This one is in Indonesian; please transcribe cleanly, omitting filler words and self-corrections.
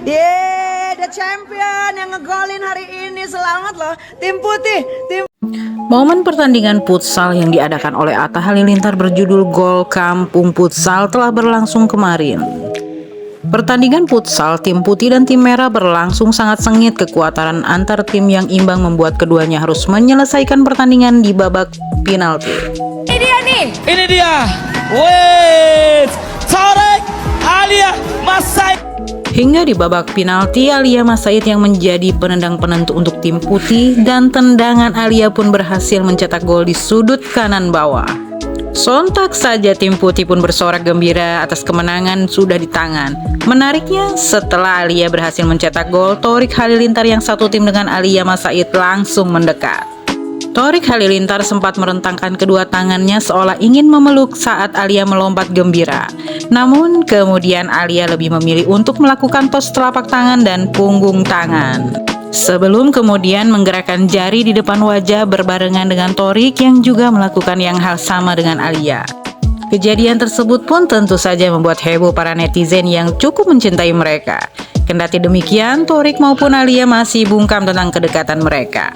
Yeay, the champion yang ngegolin hari ini. Selamat loh tim putih, tim. Momen pertandingan futsal yang diadakan oleh Atta Halilintar berjudul Gol Kampung Futsal telah berlangsung kemarin. Pertandingan futsal tim putih dan tim merah berlangsung sangat sengit. Kekuatan antar tim yang imbang membuat keduanya harus menyelesaikan pertandingan di babak penalti. Ini dia nih. Ini dia. Wait, Tariq Alia Masai. Hingga di babak penalti, Alia Masaid yang menjadi penendang penentu untuk tim putih, dan tendangan Alia pun berhasil mencetak gol di sudut kanan bawah. Sontak saja tim putih pun bersorak gembira atas kemenangan sudah di tangan. Menariknya, setelah Alia berhasil mencetak gol, Thoriq Halilintar yang satu tim dengan Alia Masaid langsung mendekat. Thoriq Halilintar sempat merentangkan kedua tangannya seolah ingin memeluk saat Alia melompat gembira. Namun kemudian Alia lebih memilih untuk melakukan tos telapak tangan dan punggung tangan, sebelum kemudian menggerakkan jari di depan wajah berbarengan dengan Thoriq yang juga melakukan yang hal sama dengan Alia. Kejadian tersebut pun tentu saja membuat heboh para netizen yang cukup mencintai mereka. Kendati demikian, Thoriq maupun Alia masih bungkam tentang kedekatan mereka.